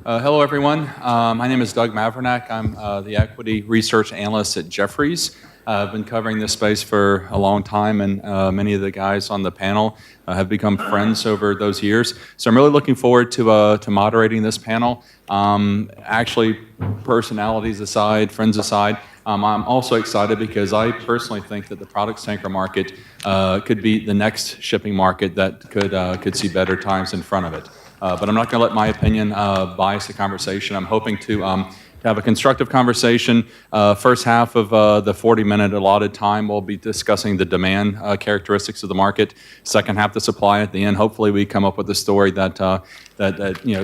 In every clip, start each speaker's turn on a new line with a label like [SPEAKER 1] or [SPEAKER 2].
[SPEAKER 1] Hello, everyone. My name is Doug Mavrinac. I'm the equity research analyst at Jefferies. I've been covering this space for a long time, and many of the guys on the panel have become friends over those years. So I'm really looking forward to moderating this panel. Actually, personalities aside, friends aside, I'm also excited because I personally think that the products tanker market could be the next shipping market that could see better times in front of it. But I'm not going to let my opinion bias the conversation. I'm hoping to have a constructive conversation. First half of the 40-minute allotted time, we'll be discussing the demand characteristics of the market. Second half, the supply. At the end, hopefully, we come up with a story that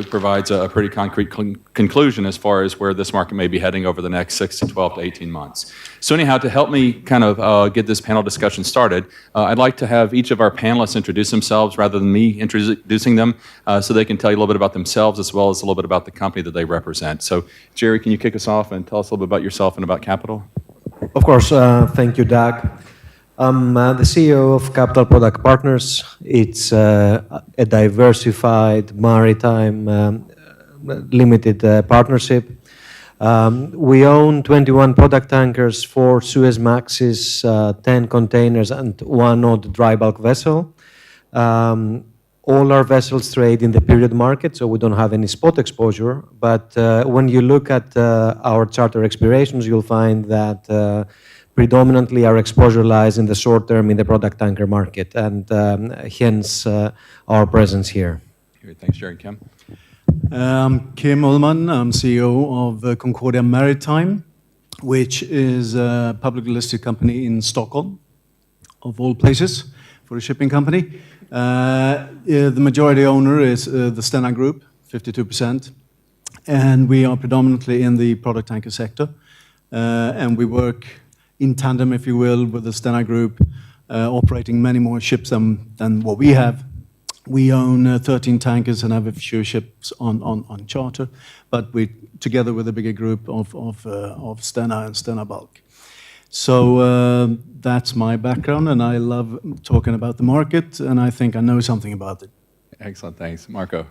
[SPEAKER 1] provides a pretty concrete conclusion as far as where this market may be heading over the next 6 to 12 to 18 months. So anyhow, to help me kind of get this panel discussion started, I'd like to have each of our panelists introduce themselves rather than me introducing them, so they can tell you a little bit about themselves as well as a little bit about the company that they represent. So, Jerry, can you kick us off and tell us a little bit about yourself and about Capital?
[SPEAKER 2] Of course. Thank you, Doug. I'm the CEO of Capital Product Partners. It's a diversified maritime limited partnership. We own 21 product tankers, 4 Suezmaxes, 10 containers, and 1 odd dry bulk vessel. All our vessels trade in the period market, so we don't have any spot exposure. But when you look at our charter expirations, you'll find that predominantly our exposure lies in the short term in the product tanker market, and hence our presence here.
[SPEAKER 1] Thanks, Jerry. Kim?
[SPEAKER 3] Kim Ullman. I'm CEO of Concordia Maritime, which is a publicly listed company in Stockholm, of all places, for a shipping company. The majority owner is the Stena Group, 52%, and we are predominantly in the product tanker sector, and we work in tandem, if you will, with the Stena Group, operating many more ships than what we have. We own 13 tankers and have a few ships on charter, but we together with a bigger group of Stena and Stena Bulk. So that's my background, and I love talking about the market, and I think I know something about it.
[SPEAKER 1] Excellent, thanks. Marco?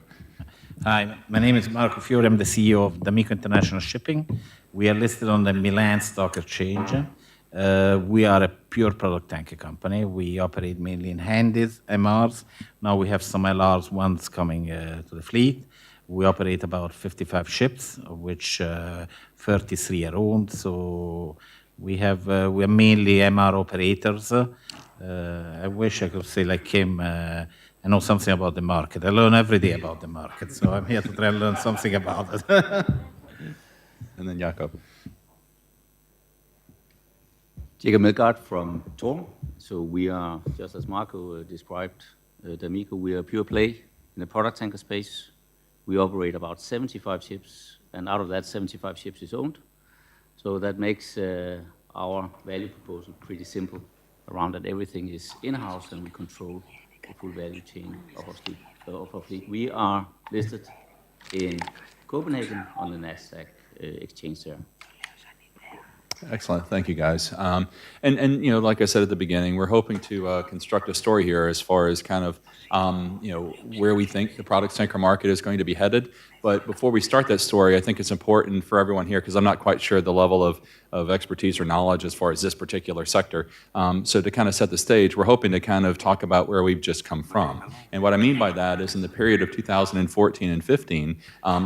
[SPEAKER 4] Hi, my name is Marco Fiori. I'm the CEO of D'Amico International Shipping. We are listed on the Milan Stock Exchange. We are a pure product tanker company. We operate mainly in Handys, MRs. Now we have some LRs, ones coming to the fleet. We operate about 55 ships, of which 33 are owned. So we are mainly MR operators. I wish I could say like Kim, I know something about the market. I learn every day about the market, so I'm here to try and learn something about it.
[SPEAKER 1] And then Jakob.
[SPEAKER 5] Meldgaard from Torm. So we are, just as Marco described, D'Amico, we are a pure play in the product tanker space. We operate about 75 ships, and out of that, 75 ships is owned. So that makes our value proposal pretty simple, around that everything is in-house and we control the full value chain of our fleet. We are listed in Copenhagen on the NASDAQ exchange there.
[SPEAKER 1] Excellent, thank you guys. And like I said at the beginning, we're hoping to construct a story here as far as kind of where we think the products tanker market is going to be headed. But before we start that story, I think it's important for everyone here, because I'm not quite sure the level of expertise or knowledge as far as this particular sector. So to kind of set the stage, we're hoping to kind of talk about where we've just come from. And what I mean by that is in the period of 2014 and 15,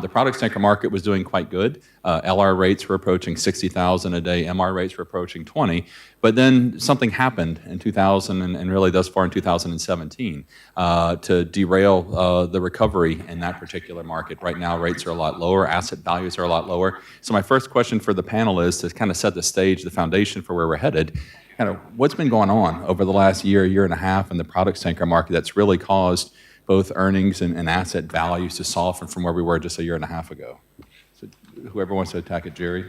[SPEAKER 1] the products tanker market was doing quite good. LR rates were approaching 60,000 a day, MR rates were approaching 20. But then something happened in 2000 and really thus far in 2017 to derail the recovery in that particular market. Right now, rates are a lot lower, asset values are a lot lower. So my first question for the panel is to kind of set the stage, the foundation for where we're headed. Kind of what's been going on over the last year and a half in the products tanker market that's really caused both earnings and asset values to soften from where we were just a year and a half ago? So whoever wants to attack it, Jerry?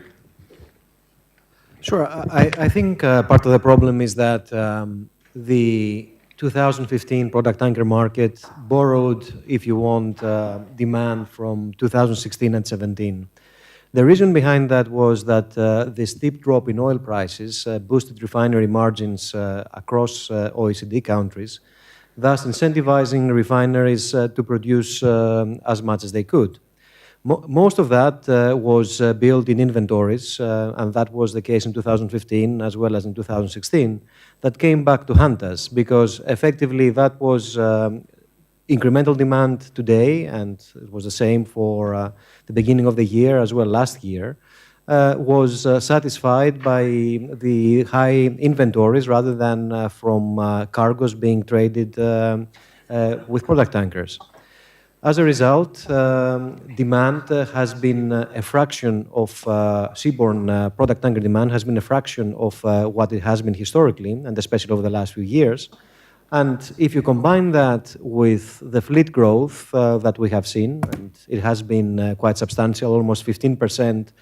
[SPEAKER 2] Sure. I think part of the problem is that the 2015 product tanker market borrowed, if you want, demand from 2016 and 17. The reason behind that was that the steep drop in oil prices boosted refinery margins across OECD countries, thus incentivizing refineries to produce as much as they could. Most of that was built in inventories, and that was the case in 2015 as well as in 2016, that came back to hunt us because effectively that was incremental demand today, and it was the same for the beginning of the year as well last year, was satisfied by the high inventories rather than from cargoes being traded with product tankers. As a result, demand has been a fraction of seaborne product tanker demand has been a fraction of what it has been historically, and especially over the last few years. And if you combine that with the fleet growth that we have seen, and it has been quite substantial, almost 15%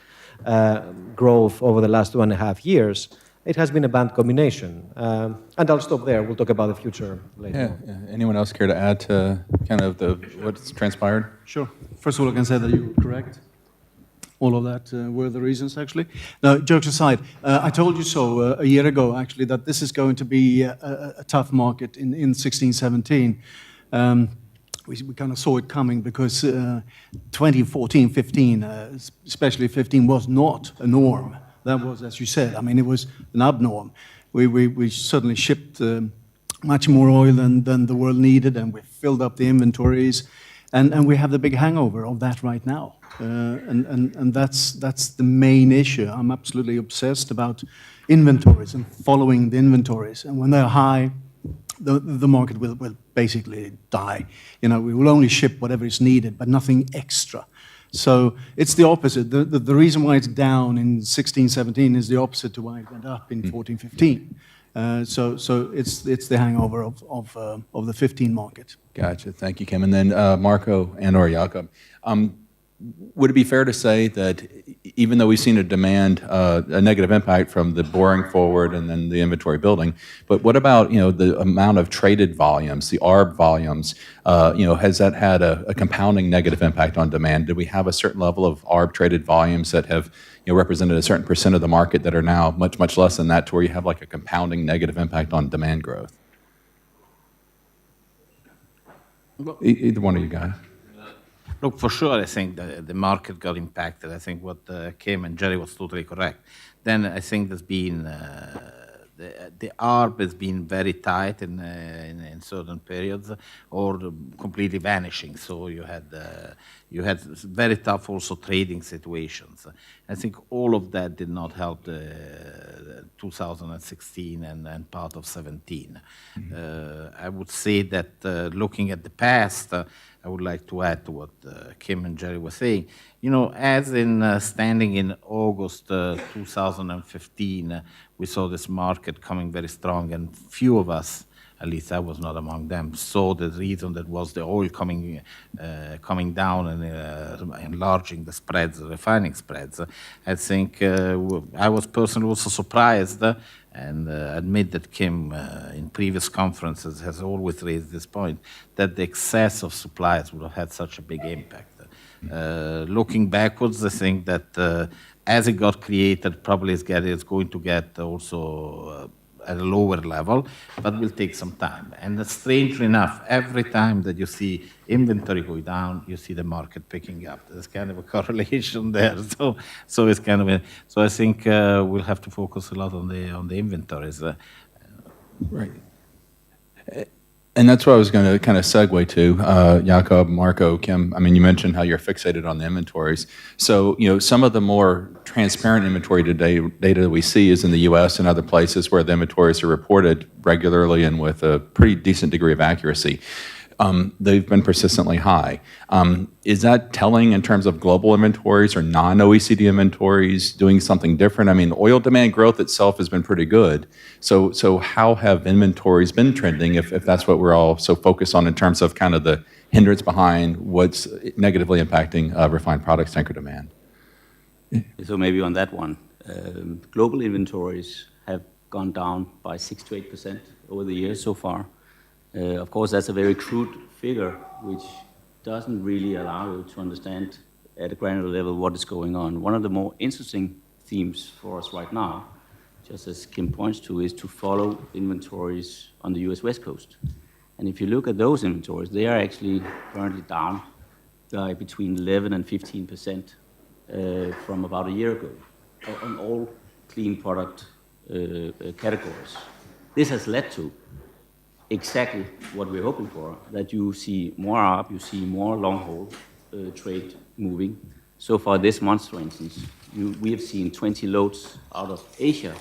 [SPEAKER 2] growth over the last 2.5 years, it has been a bad combination. And I'll stop there. We'll talk about the future later.
[SPEAKER 1] Yeah. Anyone else care to add to kind of what's transpired?
[SPEAKER 3] Sure. First of all, I can say that you were correct. All of that were the reasons, actually. No, jokes aside, I told you so a year ago, actually, that this is going to be a tough market in 16, 17. We kind of saw it coming because 2014, 15, especially 15, was not a norm. That was, as you said, I mean, it was an abnorm. We suddenly shipped much more oil than the world needed, and we filled up the inventories, and we have the big hangover of that right now. And that's the main issue. I'm absolutely obsessed about inventories and following the inventories. And when they're high, the market will basically die. You know, we will only ship whatever is needed, but nothing extra. So it's the opposite. The reason why it's down in 16, 17 is the opposite to why it went up in 14, 15. So it's the hangover of the 15 market.
[SPEAKER 1] Gotcha. Thank you, Kim. And then Marco and/or Jakob. Would it be fair to say that even though we've seen a negative impact from the boring forward and then the inventory building, but what about the amount of traded volumes, the ARB volumes? Has that had a compounding negative impact on demand? Did we have a certain level of ARB traded volumes that have represented a certain percent of the market that are now much less than that, to where you have like a compounding negative impact on demand growth? Either one of you guys.
[SPEAKER 4] Look, for sure, I think the market got impacted. I think what Kim and Jerry was totally correct. Then I think there's been the ARB has been very tight in certain periods, or completely vanishing. So you had very tough also trading situations. I think all of that did not help 2016 and part of 17. I would say that looking at the past, I would like to add to what Kim and Jerry were saying. As in standing in August 2015, we saw this market coming very strong, and few of us, at least I was not among them, saw the reason that was the oil coming down and enlarging the spreads, the refining spreads. I think I was personally also surprised, and admit that Kim, in previous conferences, has always raised this point, that the excess of supplies would have had such a big impact. Looking backwards, I think that as it got created, probably it's going to get also at a lower level, but will take some time. And strangely enough, every time that you see inventory go down, you see the market picking up. There's kind of a correlation there. So it's kind of so I think we'll have to focus a lot on the inventories.
[SPEAKER 1] Right. And that's what I was going to kind of segue to, Jakob, Marco, Kim. I mean, you mentioned how you're fixated on the inventories. So, some of the more transparent inventory data that we see is in the U.S. and other places where the inventories are reported regularly and with a pretty decent degree of accuracy. They've been persistently high. Is that telling in terms of global inventories or non-OECD inventories doing something different? I mean, oil demand growth itself has been pretty good. So how have inventories been trending if that's what we're all so focused on in terms of kind of the hindrance behind what's negatively impacting refined products tanker demand?
[SPEAKER 5] So maybe on that one, global inventories have gone down by 6 to 8% over the years so far. Of course, that's a very crude figure, which doesn't really allow you to understand at a granular level what is going on. One of the more interesting themes for us right now, just as Kim points to, is to follow inventories on the US West Coast. And if you look at those inventories, they are actually currently down by between 11 and 15% from about a year ago on all clean product categories. This has led to exactly what we're hoping for, that you see more ARB, you see more long-haul trade moving. So far this month, for instance, we have seen 20 loads out of Asia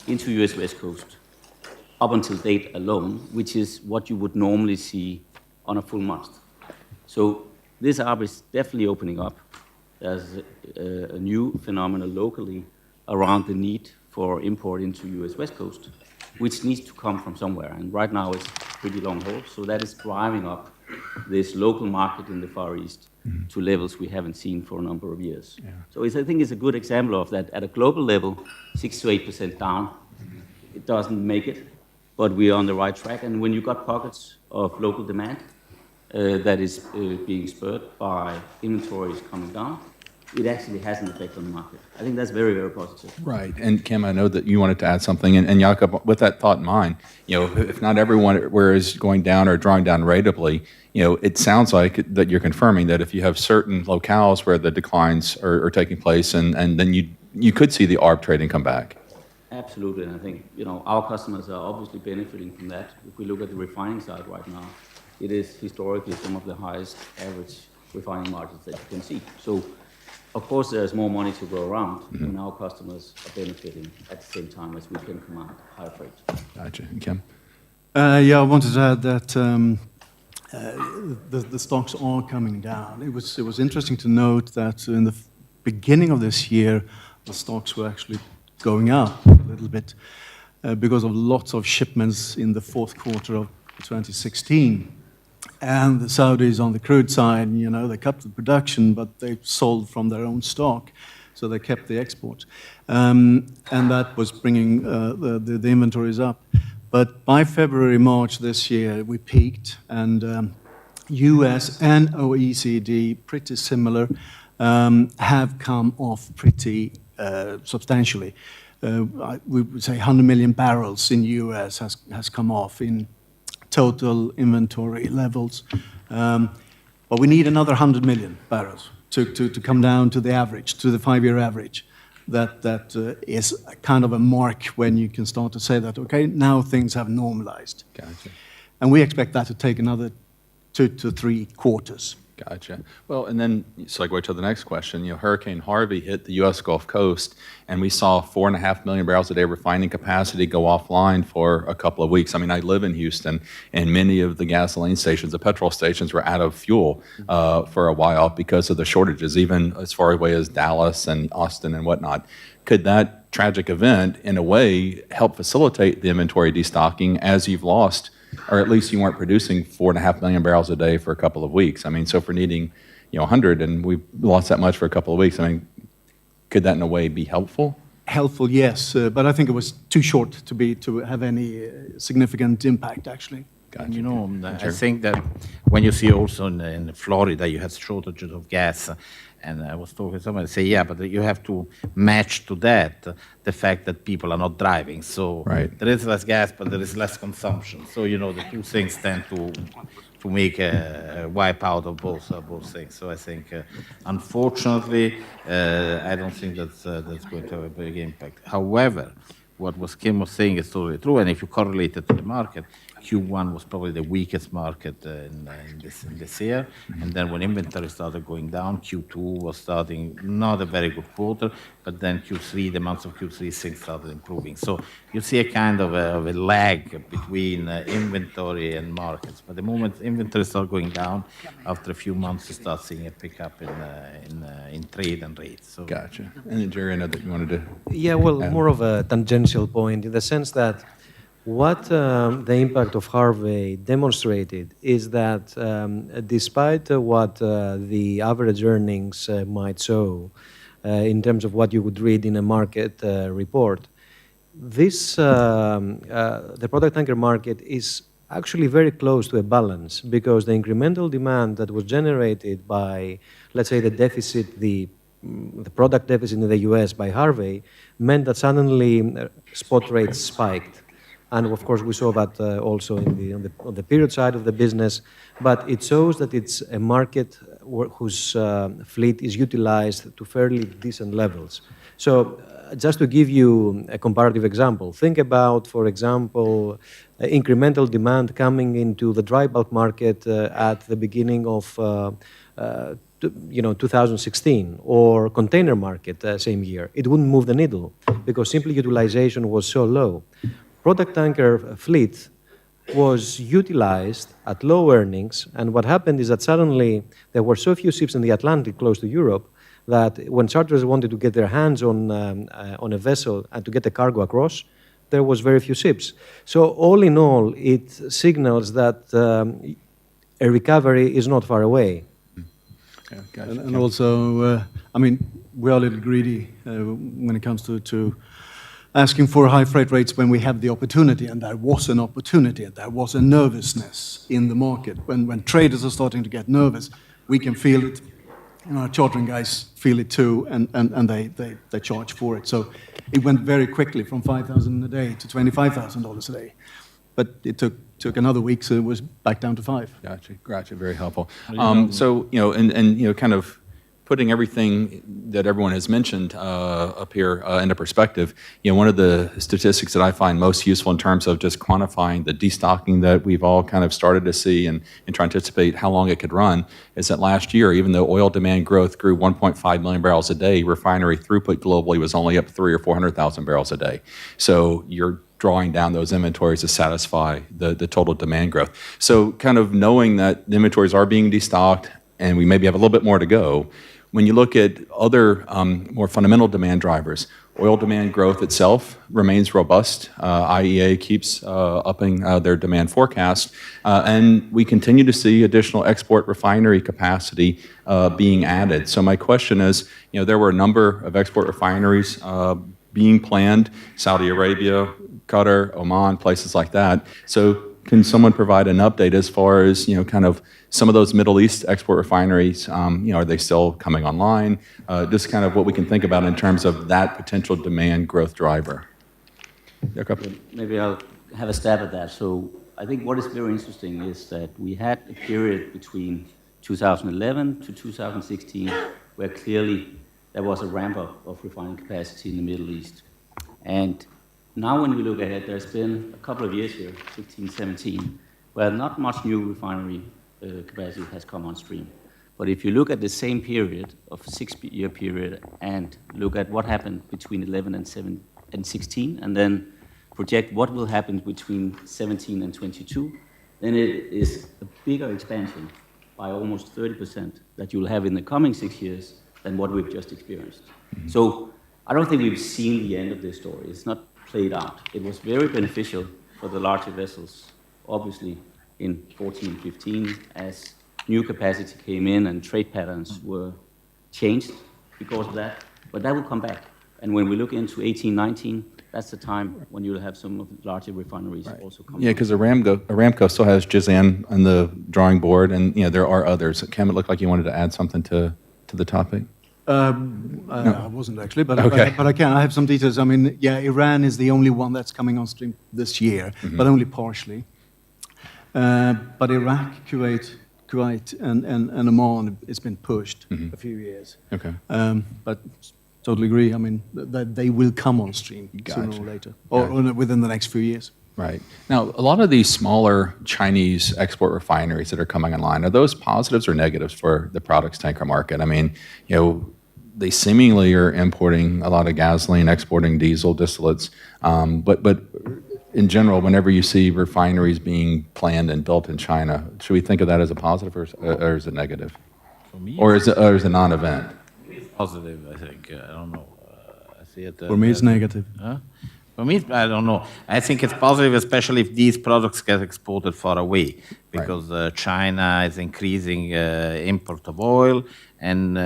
[SPEAKER 5] into US West Coast up until date alone, which is what you would normally see on a full month. So this ARB is definitely opening up. There's a new phenomenon locally around the need for import into US West Coast, which needs to come from somewhere. And right now it's pretty long haul, so that is driving up this local market in the Far East to levels we haven't seen for a number of years. Yeah. So I think it's a good example of that. At a global level, 6 to 8% down, it doesn't make it, but we are on the right track. And when you got pockets of local demand that is being spurred by inventories coming down, it actually has an effect on the market. I think that's very, very positive.
[SPEAKER 1] Right. And Kim, I know that you wanted to add something. And Jakob, with that thought in mind, if not everywhere is going down or drawing down ratably, it sounds like that you're confirming that if you have certain locales where the declines are taking place, and then you could see the ARB trading come back.
[SPEAKER 5] Absolutely. And I think, our customers are obviously benefiting from that. If we look at the refining side right now, it is historically some of the highest average refining margins that you can see. So, of course, there's more money to go around, and our customers are benefiting at the same time as we can command higher freight.
[SPEAKER 1] Gotcha. And Kim?
[SPEAKER 3] I wanted to add that the stocks are coming down. It was interesting to note that in the beginning of this year, the stocks were actually going up a little bit because of lots of shipments in the fourth quarter of 2016. And the Saudis on the crude side, they cut the production, but they sold from their own stock, so they kept the export. And that was bringing the inventories up. But by February, March this year, we peaked, and US and OECD, pretty similar, have come off pretty substantially. We would say 100 million barrels in US has come off in total inventory levels. But we need another 100 million barrels to come down to the average, to the 5-year average. That is kind of a mark when you can start to say that, okay, now things have normalized.
[SPEAKER 1] Gotcha.
[SPEAKER 3] And we expect that to take another 2 to 3 quarters.
[SPEAKER 1] Gotcha. Well, and then segue to the next question. Hurricane Harvey hit the U.S. Gulf Coast, and we saw 4.5 million barrels a day refining capacity go offline for a couple of weeks. I mean, I live in Houston, and many of the gasoline stations, the petrol stations, were out of fuel for a while because of the shortages, even as far away as Dallas and Austin and whatnot. Could that tragic event, in a way, help facilitate the inventory destocking as you've lost, or at least you weren't producing 4.5 million barrels a day for a couple of weeks? I mean, so for needing, 100, and we lost that much for a couple of weeks, I mean, could that in a way be helpful?
[SPEAKER 3] Helpful, yes, but I think it was too short to have any significant impact, actually.
[SPEAKER 1] Gotcha.
[SPEAKER 4] I think that when you see also in Florida, you have shortages of gas. And I was talking to someone and say, yeah, but you have to match to that the fact that people are not driving. So there is less gas, but there is less consumption. So, the two things tend to make a wipe out of both things. So I think, unfortunately, I don't think that's going to have a big impact. However, what Kim was saying is totally true. And if you correlate it to the market, Q1 was probably the weakest market in this year. And then when inventory started going down, Q2 was starting not a very good quarter, but then Q3, the months of Q3, things started improving. So you see a kind of a lag between inventory and markets. But the moment inventory starts going down, after a few months, you start seeing a pickup in trade and rates. So.
[SPEAKER 1] Gotcha. And then, Jerry, I know that you wanted to...
[SPEAKER 2] Yeah, well, more of a tangential point in the sense that what the impact of Harvey demonstrated is that despite what the average earnings might show in terms of what you would read in a market report, the product tanker market is actually very close to a balance, because the incremental demand that was generated by, let's say, the deficit, the product deficit in the US by Harvey, meant that suddenly spot rates spiked. And of course, we saw that also on the period side of the business. But it shows that it's a market whose fleet is utilized to fairly decent levels. So just to give you a comparative example, think about, for example, incremental demand coming into the dry bulk market at the beginning of 2016, or container market same year. It wouldn't move the needle because simply utilization was so low. Product tanker fleet was utilized at low earnings, and what happened is that suddenly there were so few ships in the Atlantic close to Europe that when charterers wanted to get their hands on a vessel and to get the cargo across, there was very few ships. So all in all, it signals that a recovery is not far away.
[SPEAKER 1] Yeah, gotcha.
[SPEAKER 3] And also, I mean, we are a little greedy when it comes to asking for high freight rates when we have the opportunity, and there was an opportunity, and there was a nervousness in the market. When traders are starting to get nervous, we can feel it. Our chartering guys feel it too, and they charge for it. So it went very quickly from $5,000 a day to $25,000 a day. But it took another week, so it was back down to $5,000.
[SPEAKER 1] Gotcha. Very helpful. So, kind of putting everything that everyone has mentioned up here into perspective, one of the statistics that I find most useful in terms of just quantifying the destocking that we've all kind of started to see and trying to anticipate how long it could run is that last year, even though oil demand growth grew 1.5 million barrels a day, refinery throughput globally was only up 300,000 or 400,000 barrels a day. So you're drawing down those inventories to satisfy the total demand growth. So kind of knowing that the inventories are being destocked and we maybe have a little bit more to go, when you look at other more fundamental demand drivers, oil demand growth itself remains robust. IEA keeps upping their demand forecast, and we continue to see additional export refinery capacity being added. So my question is, there were a number of export refineries being planned, Saudi Arabia, Qatar, Oman, places like that. So can someone provide an update as far as, kind of some of those Middle East export refineries, are they still coming online? Just kind of what we can think about in terms of that potential demand growth driver.
[SPEAKER 5] Maybe I'll have a stab at that. So I think what is very interesting is that we had a period between 2011 to 2016 where clearly there was a ramp-up of refining capacity in the Middle East. And now when we look ahead, there's been a couple of years here, 16, 17, where not much new refinery capacity has come on stream. But if you look at the same period of a 6-year period and look at what happened between 11 and 16, and then project what will happen between 17 and 22, then it is a bigger expansion by almost 30% that you'll have in the coming 6 years than what we've just experienced. Mm-hmm. So I don't think we've seen the end of this story. It's not played out. It was very beneficial for the larger vessels, obviously, in 14 and 15, as new capacity came in and trade patterns were changed because of that. But that will come back. And when we look into 18, 19, that's the time when you'll have some of the larger refineries also come.
[SPEAKER 1] Yeah, because Aramco still has Jazan on the drawing board, and there are others. Cam, it looked like you wanted to add something to the topic.
[SPEAKER 3] I wasn't actually, but
[SPEAKER 1] okay.
[SPEAKER 3] But I can. I have some details. I mean, Iran is the only one that's coming on stream this year, but only partially. But Iraq, Kuwait, and Oman, it's been pushed a few years.
[SPEAKER 1] Okay.
[SPEAKER 3] But totally agree. I mean, they will come on stream sooner or later, or within the next few years.
[SPEAKER 1] Right. Now, a lot of these smaller Chinese export refineries that are coming online, are those positives or negatives for the products tanker market? I mean, they seemingly are importing a lot of gasoline, exporting diesel distillates, but in general, whenever you see refineries being planned and built in China, should we think of that as a positive or is it negative?
[SPEAKER 4] For me,
[SPEAKER 1] or is it a non-event?
[SPEAKER 4] It's positive, I think. I don't know. I see it.
[SPEAKER 3] For me, it's negative.
[SPEAKER 4] For me, I don't know. I think it's positive, especially if these products get exported far away, because China is increasing import of oil. And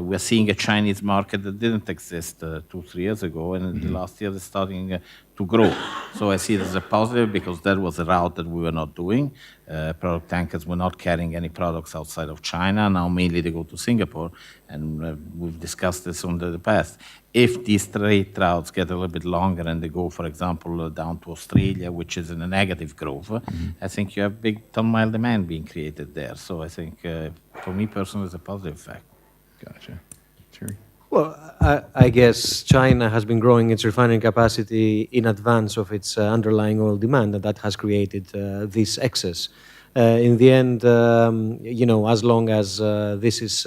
[SPEAKER 4] we're seeing a Chinese market that didn't exist 2-3 years ago, and the last year is starting to grow. So I see it as a positive because that was a route that we were not doing. Product tankers were not carrying any products outside of China. Now mainly they go to Singapore, and we've discussed this in the past. If these trade routes get a little bit longer and they go, for example, down to Australia, which is in a negative growth, I think you have big ton-mile demand being created there. So I think, for me personally, it's a positive fact.
[SPEAKER 1] Gotcha. Sure.
[SPEAKER 2] Well, I guess China has been growing its refining capacity in advance of its underlying oil demand, and that has created this excess. In the end, as long as this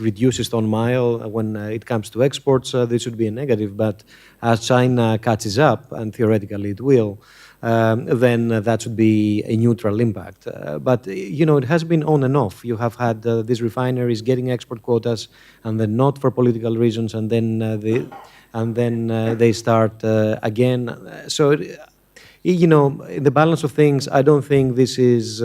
[SPEAKER 2] reduces ton-mile when it comes to exports, this should be a negative. But as China catches up, and theoretically it will, then that should be a neutral impact. But it has been on and off. You have had these refineries getting export quotas, and then not for political reasons, and then they start again. So. In the balance of things, I don't think this is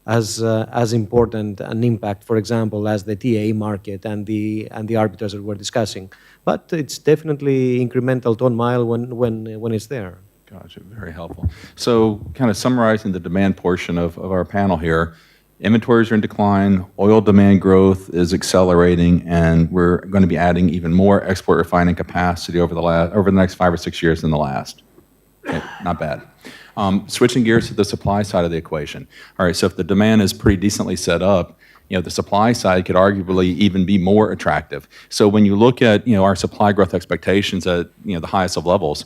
[SPEAKER 2] as important an impact, for example, as the TA market and the arbitrage that we're discussing. But it's definitely incremental ton-mile when it's there.
[SPEAKER 1] Gotcha. Very helpful. So kind of summarizing the demand portion of our panel here, inventories are in decline, oil demand growth is accelerating, and we're going to be adding even more export refining capacity over the next 5 or 6 years than the last. Okay, not bad. Switching gears to the supply side of the equation. All right, so if the demand is pretty decently set up, the supply side could arguably even be more attractive. So when you look at our supply growth expectations at the highest of levels,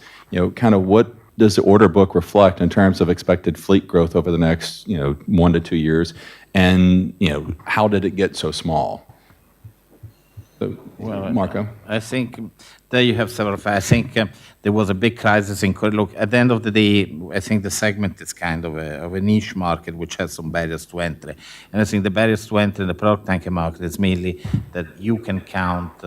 [SPEAKER 1] kind of what does the order book reflect in terms of expected fleet growth over the next 1 to 2 years, and how did it get so small? So,
[SPEAKER 4] Well,
[SPEAKER 1] Marco?
[SPEAKER 4] I think there you have several factors. I think there was a big crisis in Korea. Look, at the end of the day, I think the segment is kind of a niche market which has some barriers to entry. And I think the barriers to entry in the product tanker market is mainly that you can count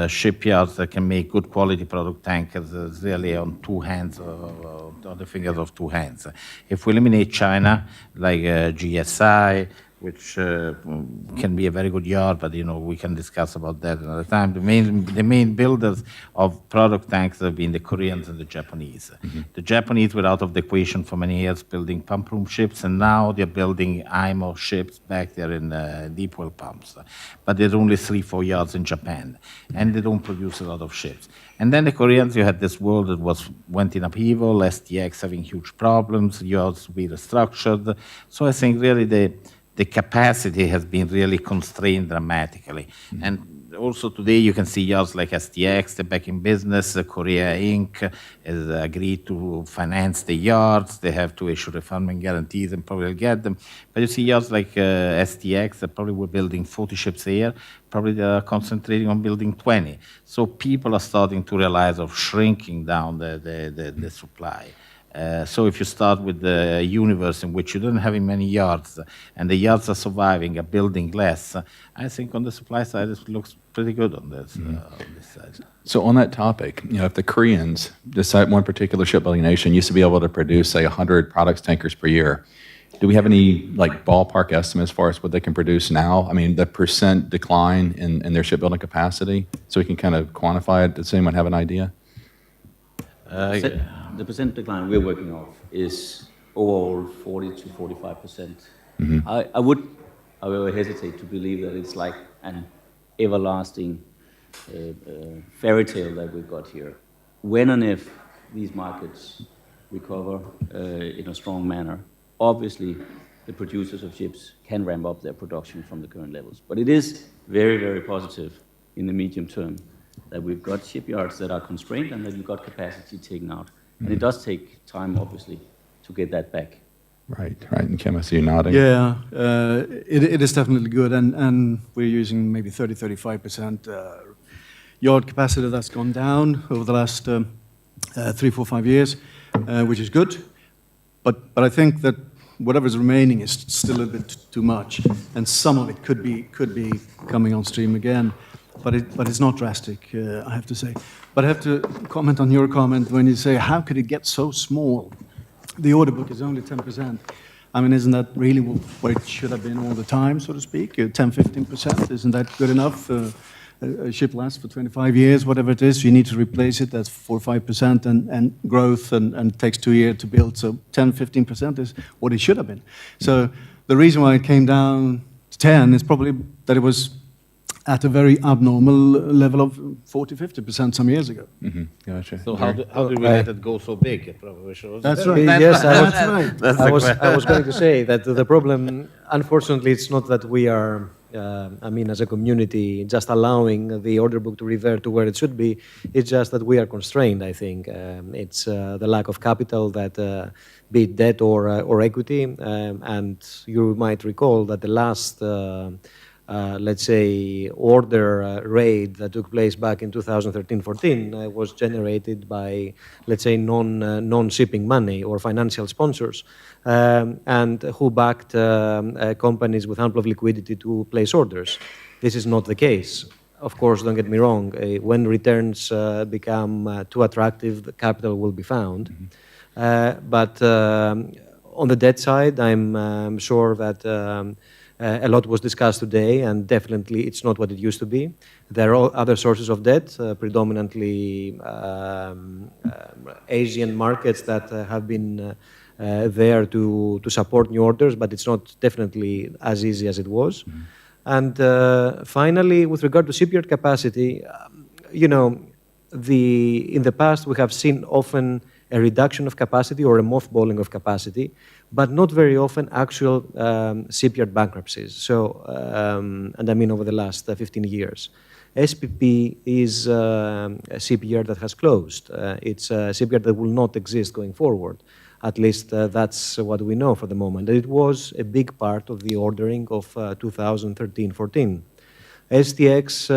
[SPEAKER 4] shipyards that can make good quality product tankers really on two hands, on the fingers of two hands. If we eliminate China, like GSI, which can be a very good yard, but we can discuss about that another time. The main builders of product tanks have been the Koreans and the Japanese. Mm-hmm. The Japanese were out of the equation for many years, building pump room ships, and now they're building IMO ships back there in deep well pumps. But there's only 3-4 yards in Japan, and they don't produce a lot of ships. And then the Koreans, you had this world that went in upheaval, STX having huge problems, yards to be restructured. So I think really the capacity has been really constrained dramatically. Mm-hmm. And also today you can see yards like STX, they're back in business. Korea Inc. has agreed to finance the yards. They have to issue refundment guarantees and probably will get them. But you see yards like STX that probably were building 40 ships a year, probably they are concentrating on building 20. So people are starting to realize of shrinking down the supply. So if you start with the universe in which you don't have many yards, and the yards are surviving, are building less, I think on the supply side it looks pretty good on this, on this side.
[SPEAKER 1] So on that topic, if the Koreans, decide one particular shipbuilding nation, used to be able to produce, say, 100 products tankers per year, do we have any ballpark estimate as far as what they can produce now? I mean, the percent decline in their shipbuilding capacity, so we can kind of quantify it. Does anyone have an idea?
[SPEAKER 5] The percent decline we're working off is overall 40 to 45%. Mm-hmm. I would, however, hesitate to believe that it's like an everlasting fairy tale that we've got here. When and if these markets recover in a strong manner, obviously the producers of ships can ramp up their production from the current levels. But it is very, very positive in the medium term that we've got shipyards that are constrained and that you've got capacity taken out. And it does take time, obviously, to get that back.
[SPEAKER 1] Right. And Kim, I see you nodding.
[SPEAKER 3] Yeah, it is definitely good, and we're using maybe 30-35% yard capacity that's gone down over the last 3, 4, 5 years, which is good. But I think that whatever's remaining is still a bit too much, and some of it could be coming on stream again. But it's not drastic, I have to say. But I have to comment on your comment when you say, how could it get so small? The order book is only 10%. I mean, isn't that really where it should have been all the time, so to speak? 10-15%, isn't that good enough? A ship lasts for 25 years, whatever it is, you need to replace it, that's 4 or 5%, and growth, and takes 2 years to build, so 10-15% is what it should have been. So the reason why it came down to 10 is probably that it was at a very abnormal level of 40-50% some years ago.
[SPEAKER 1] Gotcha.
[SPEAKER 4] So how did we let it go so big? It probably shows.
[SPEAKER 3] That's right.
[SPEAKER 2] Yes,
[SPEAKER 3] That's right.
[SPEAKER 2] I was going to say that the problem, unfortunately, it's not that we are, as a community, just allowing the order book to revert to where it should be. It's just that we are constrained, I think. It's the lack of capital that, be it debt or equity. And you might recall that the last let's say, order raid that took place back in 2013-14 was generated by, let's say, non-shipping money or financial sponsors, and who backed companies with ample liquidity to place orders. This is not the case. Of course, don't get me wrong, when returns become too attractive, the capital will be found. But on the debt side, I'm sure that a lot was discussed today, and definitely it's not what it used to be. There are other sources of debt, predominantly Asian markets that have been there to support new orders, but it's not definitely as easy as it was. And finally, with regard to shipyard capacity, in the past we have seen often a reduction of capacity or a mothballing of capacity, but not very often actual shipyard bankruptcies. So, and I mean over the last 15 years. SPP is a shipyard that has closed. It's a shipyard that will not exist going forward. At least that's what we know for the moment. It was a big part of the ordering of 2013-14. STX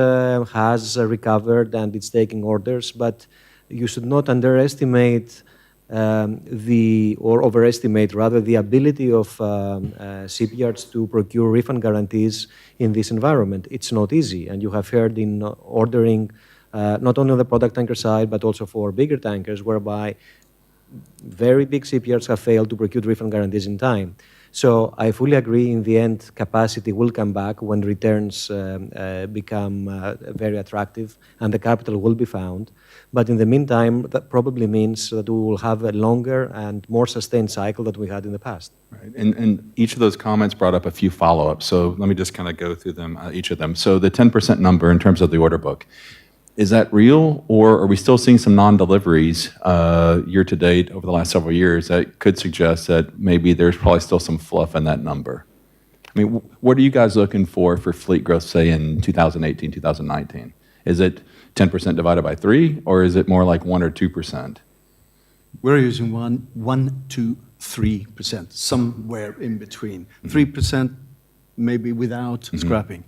[SPEAKER 2] has recovered and it's taking orders, but you should not underestimate or overestimate rather the ability of shipyards to procure refund guarantees in this environment. It's not easy, and you have heard in ordering not only on the product tanker side but also for bigger tankers, whereby very big shipyards have failed to procure refund guarantees in time. So I fully agree, in the end, capacity will come back when returns become very attractive and the capital will be found. But in the meantime, that probably means that we will have a longer and more sustained cycle than we had in the past.
[SPEAKER 1] Right. And each of those comments brought up a few follow-ups. So let me just kind of go through them, each of them. So the 10% number in terms of the order book, is that real, or are we still seeing some non-deliveries year to date over the last several years that could suggest that maybe there's probably still some fluff in that number? I mean, what are you guys looking for fleet growth, say, in 2018, 2019? Is it 10% divided by 3, or is it more like 1 or 2%?
[SPEAKER 3] We're using 1 to 3%, somewhere in between. 3% maybe without scrapping.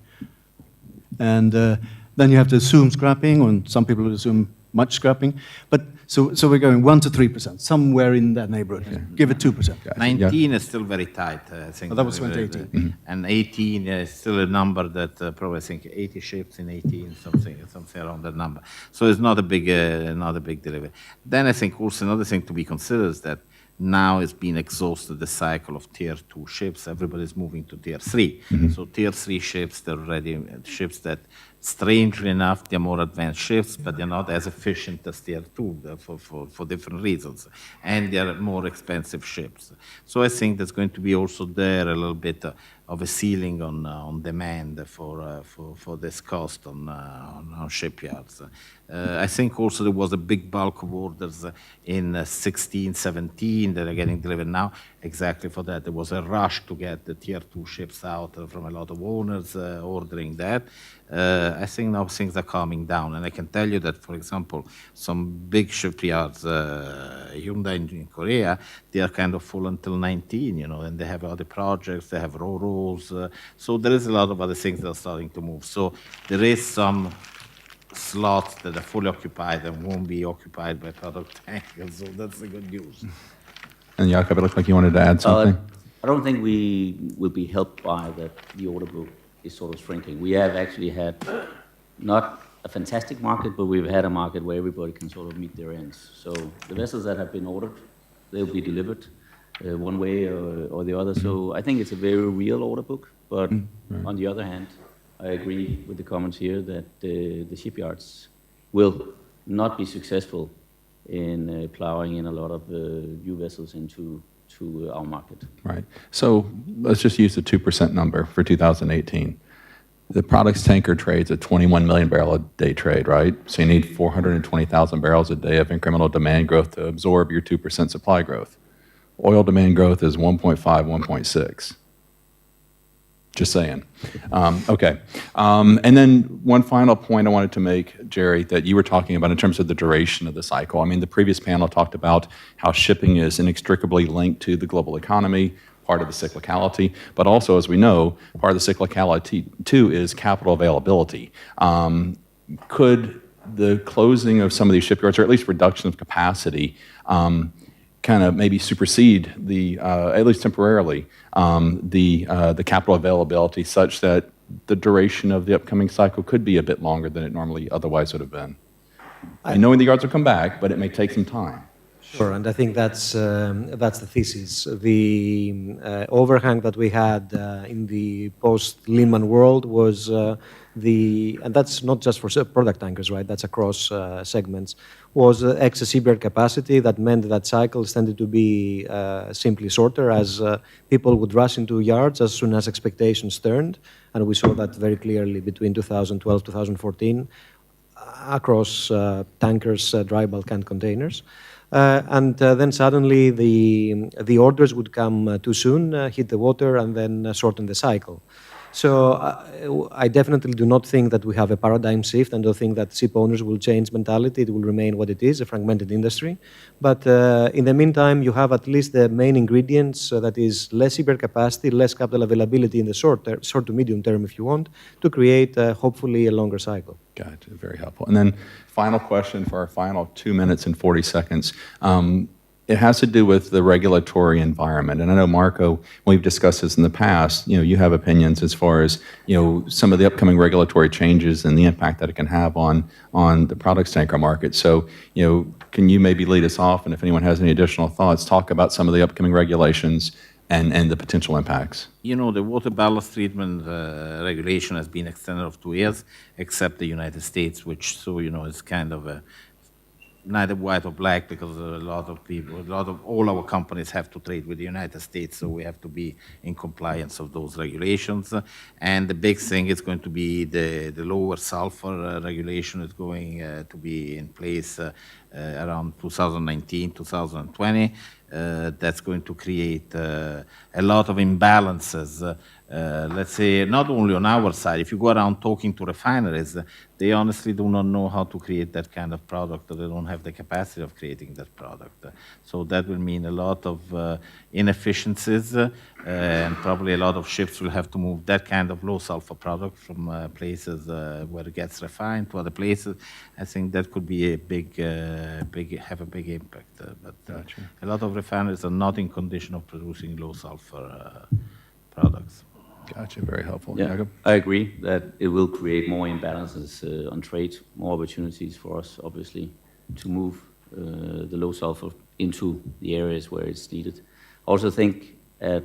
[SPEAKER 3] And then you have to assume scrapping, and some people assume much scrapping. But so we're going 1 to 3%, somewhere in that neighborhood. Yeah. Give it 2%.
[SPEAKER 4] 19 is still very tight, I think.
[SPEAKER 3] Oh, that was 2018.
[SPEAKER 4] And 18 is still a number that probably, I think, 80 ships in 18, something around that number. So it's not a big delivery. Then I think also another thing to be considered is that now it's been exhausted the cycle of tier 2 ships. Everybody's moving to tier 3. So tier 3 ships, they're already ships that, strangely enough, they're more advanced ships, but they're not as efficient as tier 2 for different reasons. And they're more expensive ships. So I think there's going to be also there a little bit of a ceiling on demand for this cost on shipyards. I think also there was a big bulk of orders in 16, 17 that are getting delivered now. Exactly for that. There was a rush to get the tier 2 ships out from a lot of owners ordering that. I think now things are calming down. And I can tell you that, for example, some big shipyards, Hyundai in Korea, they are kind of full until 19, and they have other projects, they have ro-ros. So there is a lot of other things that are starting to move. So there is some slots that are fully occupied and won't be occupied by product tankers. So that's the good news.
[SPEAKER 1] And Jakob, it looked like you wanted to add something.
[SPEAKER 5] I don't think we will be helped by that the order book is sort of shrinking. We have actually had not a fantastic market, but we've had a market where everybody can sort of meet their ends. So the vessels that have been ordered, they'll be delivered. one way or the other. So I think it's a very real order book. But on the other hand, I agree with the comments here that the shipyards will not be successful in plowing in a lot of new vessels into our market.
[SPEAKER 1] Right. So let's just use the 2% number for 2018. The products tanker trades at 21 million barrel a day trade, right? So you need 420,000 barrels a day of incremental demand growth to absorb your 2% supply growth. Oil demand growth is 1.5, 1.6. Just saying. Okay. And then one final point I wanted to make, Jerry, that you were talking about in terms of the duration of the cycle. I mean, the previous panel talked about how shipping is inextricably linked to the global economy, part of the cyclicality, but also, as we know, part of the cyclicality, too, is capital availability. Could the closing of some of these shipyards, or at least reduction of capacity, kind of maybe supersede the, at least temporarily, the capital availability such that the duration of the upcoming cycle could be a bit longer than it normally otherwise would have been? I know the yards will come back, but it may take some time.
[SPEAKER 2] Sure, and I think that's the thesis. The overhang that we had in the post-Lehman world was and that's not just for product tankers, right? That's across segments, was excess seaborne capacity that meant that cycles tended to be simply shorter as people would rush into yards as soon as expectations turned, and we saw that very clearly between 2012, 2014 across tankers, dry bulk and containers. And then suddenly the orders would come too soon, hit the water, and then shorten the cycle. So I definitely do not think that we have a paradigm shift, and don't think that ship owners will change mentality. It will remain what it is, a fragmented industry. But in the meantime, you have at least the main ingredients, that is less seaborne capacity, less capital availability in the short to medium term, if you want, to create hopefully a longer cycle.
[SPEAKER 1] Gotcha, very helpful. And then final question for our final 2 minutes and 40 seconds. It has to do with the regulatory environment. And I know, Marco, we've discussed this in the past, you have opinions as far as, some of the upcoming regulatory changes and the impact that it can have on the products tanker market. So, can you maybe lead us off, and if anyone has any additional thoughts, talk about some of the upcoming regulations and the potential impacts?
[SPEAKER 4] The water ballast treatment regulation has been extended of 2 years, except the United States, which, is kind of neither white or black, because a lot of all our companies have to trade with the United States, so we have to be in compliance of those regulations. And the big thing is going to be the lower sulfur regulation is going to be in place around 2019, 2020. That's going to create a lot of imbalances. Let's say, not only on our side, if you go around talking to refineries, they honestly do not know how to create that kind of product, or they don't have the capacity of creating that product. So that will mean a lot of inefficiencies, and probably a lot of ships will have to move that kind of low sulfur product from places where it gets refined to other places. I think that could be a have a big impact. But
[SPEAKER 1] Gotcha.
[SPEAKER 4] A lot of refineries are not in condition of producing low sulfur products.
[SPEAKER 1] Gotcha, very helpful.
[SPEAKER 5] Yeah,
[SPEAKER 1] Jakob?
[SPEAKER 5] I agree that it will create more imbalances on trade, more opportunities for us, obviously, to move the low sulfur into the areas where it's needed. I also think at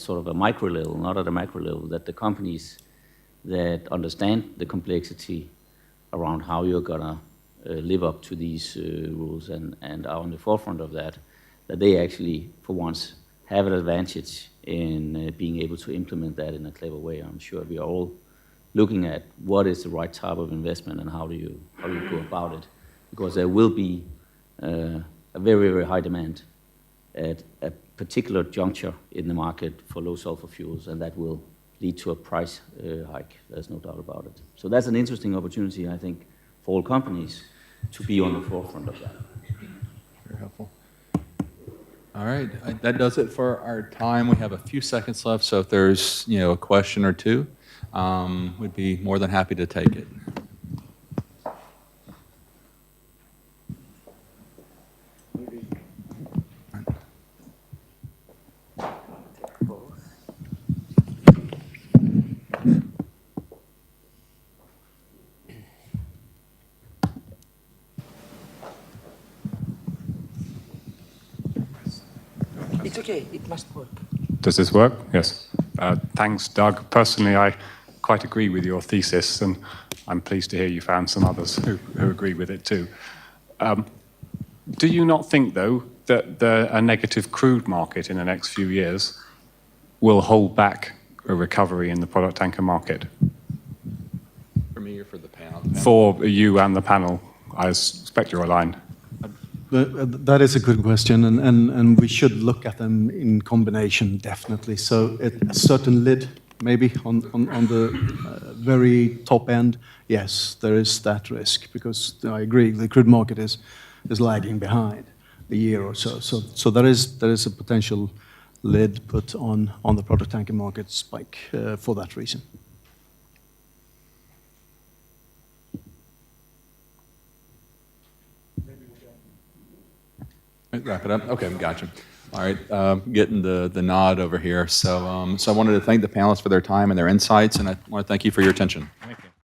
[SPEAKER 5] sort of a micro level, not at a macro level, that the companies that understand the complexity around how you're going to live up to these rules and are on the forefront of that they actually, for once, have an advantage in being able to implement that in a clever way. I'm sure we are all looking at what is the right type of investment and how do you go about it, because there will be a very, very high demand at a particular juncture in the market for low sulfur fuels, and that will lead to a price hike. There's no doubt about it. So that's an interesting opportunity, I think, for all companies to be on the forefront of that.
[SPEAKER 1] Very helpful. All right, that does it for our time. We have a few seconds left, so if there's a question or two, we'd be more than happy to take it.
[SPEAKER 6] It's okay. It must work.
[SPEAKER 7] Does this work? Yes. Thanks, Doug. Personally, I quite agree with your thesis, and I'm pleased to hear you found some others who agree with it too. Do you not think, though, that a negative crude market in the next few years will hold back a recovery in the product tanker market?
[SPEAKER 1] For me or for the panel?
[SPEAKER 7] For you and the panel, I suspect you're aligned.
[SPEAKER 3] That is a good question, and we should look at them in combination, definitely. So a certain lid, maybe, on the very top end, yes, there is that risk, because I agree, the crude market is lagging behind a year or so. So there is a potential lid put on the product tanker market spike for that reason.
[SPEAKER 1] Wrap it up? Okay, gotcha. All right, getting the nod over here. So I wanted to thank the panelists for their time and their insights, and I want to thank you for your attention.
[SPEAKER 4] Thank you.